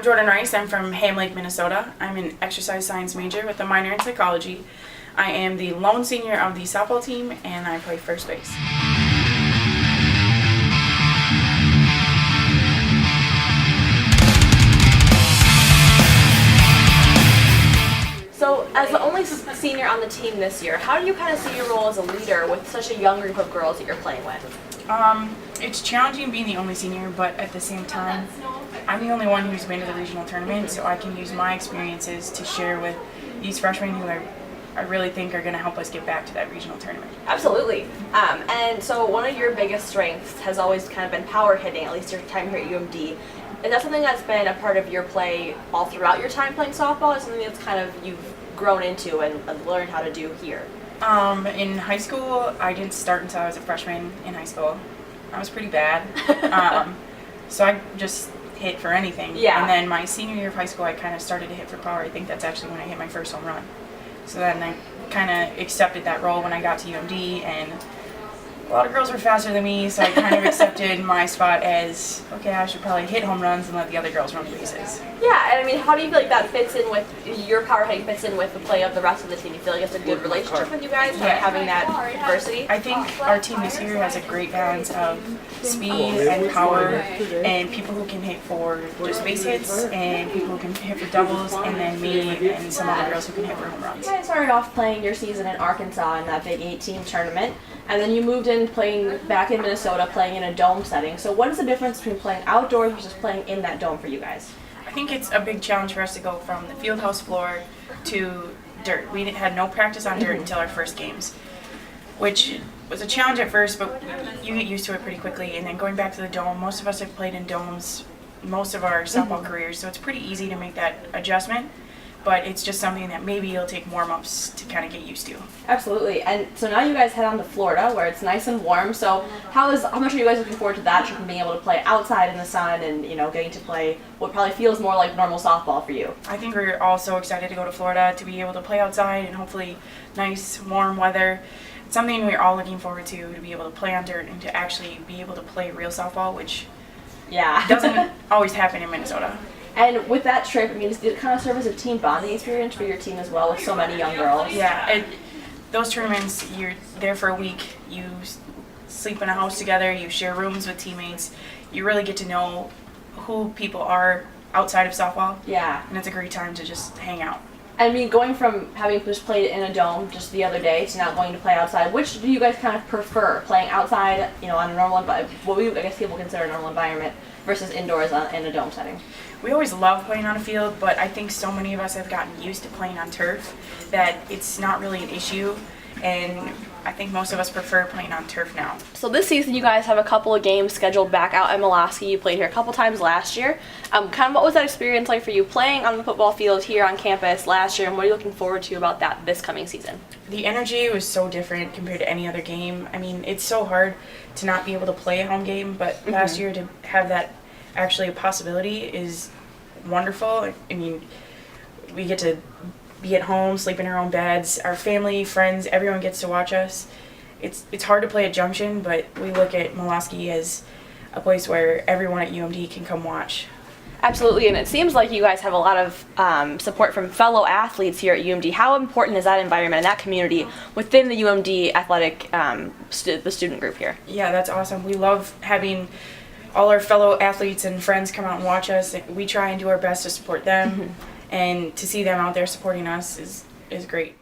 I'm Jordan Rice. I'm from Ham Lake, Minnesota. I'm an exercise science major with a minor in psychology. I am the lone senior of the softball team, and I play first base. So, as the only senior on the team this year, how do you kind of see your role as a leader with such a young group of girls that you're playing with? It's challenging being the only senior, but at the same time, I'm the only one who's been to the regional tournament, so I can use my experiences to share with these freshmen who I really think are going to help us get back to that regional tournament. Absolutely. And so one of your biggest strengths has always kind of been power hitting, at least your time here at UMD. Is that something that's been a part of your play all throughout your time playing softball? Is something that's kind of you've grown into and learned how to do here? In high school, I didn't start until I was a freshman in high school. I was pretty bad. So I just hit for anything. Yeah. And then my senior year of high school, I kind of started to hit for power. I think that's actually when I hit my first home run. So then I kind of accepted that role when I got to UMD, and a lot of girls were faster than me, so I kind of accepted my spot as, okay, I should probably hit home runs and let the other girls run the bases. Yeah, and I mean, how do you feel like that fits in with your power hitting fits in with the play of the rest of the team? You feel like it's a good relationship with you guys, Yeah. having that diversity? I think our team this year has a great balance of speed and power, and people who can hit for just base hits, and people who can hit for doubles, and then me and some other girls who can hit for home runs. You guys started off playing your season in Arkansas in that Big 8 tournament, and then you moved in playing back in Minnesota, playing in a dome setting. So what is the difference between playing outdoors versus playing in that dome for you guys? I think it's a big challenge for us to go from the field house floor to dirt. We had no practice on dirt until our first games, which was a challenge at first, but you get used to it pretty quickly. And then going back to the dome, most of us have played in domes most of our softball careers, so it's pretty easy to make that adjustment. But it's just something that maybe it'll take warm-ups to kind of get used to. Absolutely. And so now you guys head on to Florida, where it's nice and warm. So how much are you guys looking forward to that trip and being able to play outside in the sun and, getting to play what probably feels more like normal softball for you? I think we're all so excited to go to Florida, to be able to play outside and hopefully nice, warm weather. It's something we're all looking forward to be able to play on dirt and to actually be able to play real softball, which doesn't always happen in Minnesota. And with that trip, I mean, does it kind of serve as a team bonding experience for your team as well with so many young girls? Yeah, and those tournaments, you're there for a week, you sleep in a house together, you share rooms with teammates, you really get to know who people are outside of softball. Yeah. And it's a great time to just hang out. I mean, going from having just played in a dome just the other day to now going to play outside, which do you guys kind of prefer? Playing outside, on a normal, what I guess people consider a normal environment, versus indoors in a dome setting? We always love playing on a field, but I think so many of us have gotten used to playing on turf that it's not really an issue, and I think most of us prefer playing on turf now. So this season you guys have a couple of games scheduled back out at Mulaski. You played here a couple times last year. Kind of what was that experience like for you playing on the football field here on campus last year, and what are you looking forward to about that this coming season? The energy was so different compared to any other game. I mean, it's so hard to not be able to play a home game, but last year to have that actually a possibility is wonderful. I mean, we get to be at home, sleep in our own beds. Our family, friends, everyone gets to watch us. It's hard to play at Junction, but we look at Mulaski as a place where everyone at UMD can come watch. Absolutely, and it seems like you guys have a lot of support from fellow athletes here at UMD. How important is that environment and that community within the UMD athletic, the student group here? Yeah, that's awesome. We love having all our fellow athletes and friends come out and watch us. We try and do our best to support them, and to see them out there supporting us is great.